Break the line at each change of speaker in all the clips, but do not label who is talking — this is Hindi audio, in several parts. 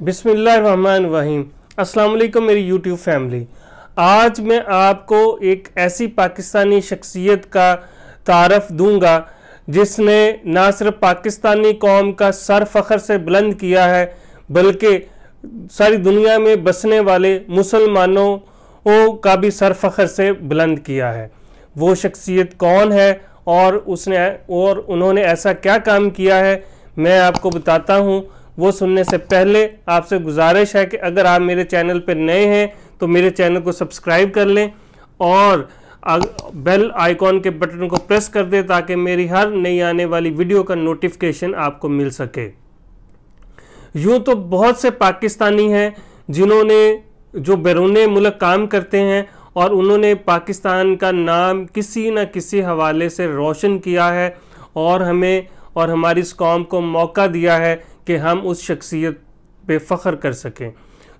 बिस्मिल्लाहिर्रहमानिर्रहीम। अस्सलाम वालेकुम मेरी यूट्यूब फैमिली। आज मैं आपको एक ऐसी पाकिस्तानी शख्सियत का तारफ़ दूंगा जिसने ना सिर्फ पाकिस्तानी कौम का सर फ़ख्र से बुलंद किया है बल्कि सारी दुनिया में बसने वाले मुसलमानों का भी सर फ़ख्र से बुलंद किया है। वो शख्सियत कौन है और उन्होंने ऐसा क्या काम किया है मैं आपको बताता हूँ। वो सुनने से पहले आपसे गुजारिश है कि अगर आप मेरे चैनल पर नए हैं तो मेरे चैनल को सब्सक्राइब कर लें और बेल आइकॉन के बटन को प्रेस कर दें ताकि मेरी हर नई आने वाली वीडियो का नोटिफिकेशन आपको मिल सके। यूँ तो बहुत से पाकिस्तानी हैं जिन्होंने जो बैरून मुल्क काम करते हैं और उन्होंने पाकिस्तान का नाम किसी न किसी हवाले से रोशन किया है और हमें और हमारी इस कौम को मौका दिया है कि हम उस शख्सियत पे फ़ख्र कर सकें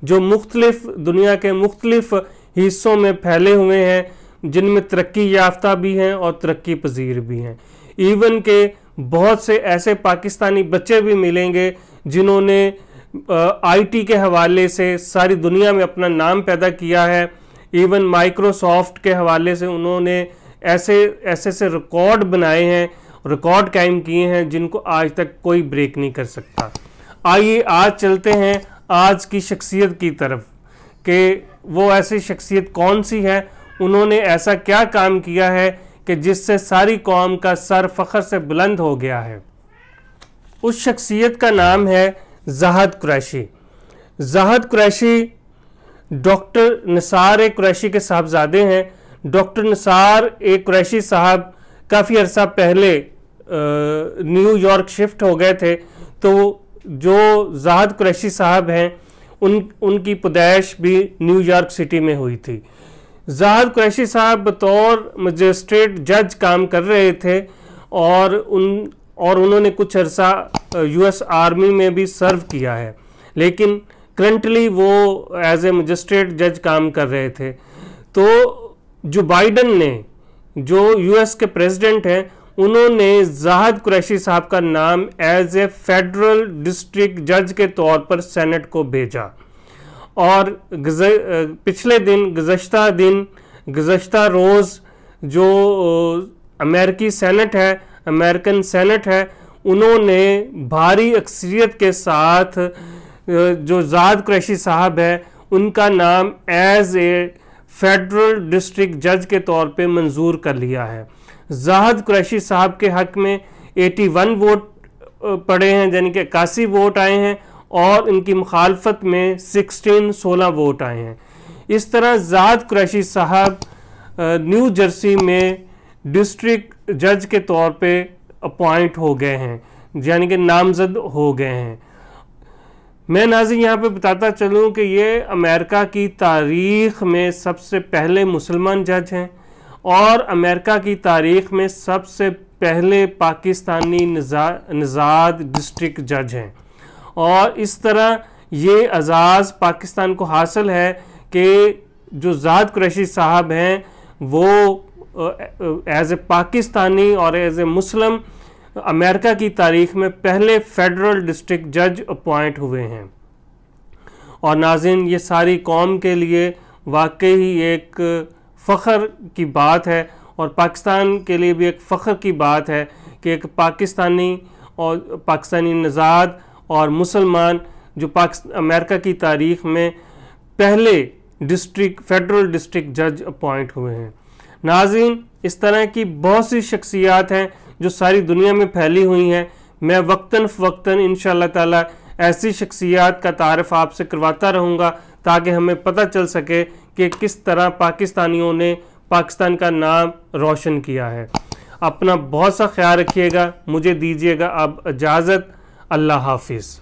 जो मुख्तलिफ दुनिया के मुख्तलिफ हिस्सों में फैले हुए हैं, जिनमें तरक्की याफ्ता भी हैं और तरक्की पजीर भी हैं। इवन के बहुत से ऐसे पाकिस्तानी बच्चे भी मिलेंगे जिन्होंने आईटी के हवाले से सारी दुनिया में अपना नाम पैदा किया है। इवन माइक्रोसॉफ्ट के हवाले से उन्होंने ऐसे रिकॉर्ड बनाए हैं, रिकॉर्ड कायम किए हैं जिनको आज तक कोई ब्रेक नहीं कर सकता। आइए आज चलते हैं आज की शख्सियत की तरफ कि वो ऐसी शख्सियत कौन सी है, उन्होंने ऐसा क्या काम किया है कि जिससे सारी कौम का सर फ़ख्र से बुलंद हो गया है। उस शख्सियत का नाम है ज़ाहद कुरैशी। ज़ाहद कुरैशी डॉक्टर निसार कुरैशी के साहबजादे हैं। डॉक्टर निसार कुरैशी साहब काफ़ी अर्सा पहले न्यूयॉर्क शिफ्ट हो गए थे, तो जो ज़ाहद कुरैशी साहब हैं उनकी पैदाइश भी न्यूयॉर्क सिटी में हुई थी। ज़ाहद कुरैशी साहब बतौर मजिस्ट्रेट जज काम कर रहे थे और उन्होंने कुछ अर्सा यूएस आर्मी में भी सर्व किया है, लेकिन करंटली वो एज ए मजिस्ट्रेट जज काम कर रहे थे। तो जो बाइडन ने, जो यूएस के प्रेसिडेंट हैं, उन्होंने ज़ाहद कुरैशी साहब का नाम एज ए फेडरल डिस्ट्रिक्ट जज के तौर पर सेनेट को भेजा और पिछले दिन गुज़श्ता रोज़ जो अमेरिकी सेनेट है, अमेरिकन सेनेट है, उन्होंने भारी अक्सरियत के साथ जो ज़ाहद कुरैशी साहब है उनका नाम एज ए फेडरल डिस्ट्रिक्ट जज के तौर पे मंजूर कर लिया है। ज़ाहद कुरैशी साहब के हक़ में 81 वोट पड़े हैं, यानी कि 81 वोट आए हैं और इनकी मुखालफत में 16 वोट आए हैं। इस तरह ज़ाहद कुरैशी साहब न्यू जर्सी में डिस्ट्रिक्ट जज के तौर पे अपॉइंट हो गए हैं, यानी कि नामज़द हो गए हैं। मैं नाज़रीन यहाँ पे बताता चलूँ कि ये अमेरिका की तारीख़ में सबसे पहले मुसलमान जज हैं और अमेरिका की तारीख़ में सबसे पहले पाकिस्तानी निज़ाद डिस्ट्रिक्ट जज हैं। और इस तरह ये एजाज़ पाकिस्तान को हासिल है कि जो ज़ाहद कुरैशी साहब हैं वो एज ए पाकिस्तानी और एज ए मुस्लिम अमेरिका की तारीख़ में पहले फेडरल डिस्ट्रिक्ट जज अपॉइंट हुए हैं। और नाज़रीन, ये सारी कौम के लिए वाकई ही एक फ़ख्र की बात है और पाकिस्तान के लिए भी एक फ़ख्र की बात है कि एक पाकिस्तानी और पाकिस्तानी निज़ाद और मुसलमान जो अमेरिका की तारीख़ में पहले फेडरल डिस्ट्रिक्ट जज अपॉइंट हुए हैं। नाज़रीन, इस तरह की बहुत सी शख्सियात हैं जो सारी दुनिया में फैली हुई हैं। मैं वक्तन फ़वक्तन इंशाअल्लाह ताला ऐसी शख्सियात का तारफ़ आपसे करवाता रहूँगा ताकि हमें पता चल सके कि किस तरह पाकिस्तानियों ने पाकिस्तान का नाम रोशन किया है। अपना बहुत सा ख्याल रखिएगा। मुझे दीजिएगा अब इजाज़त। अल्लाह हाफिज़।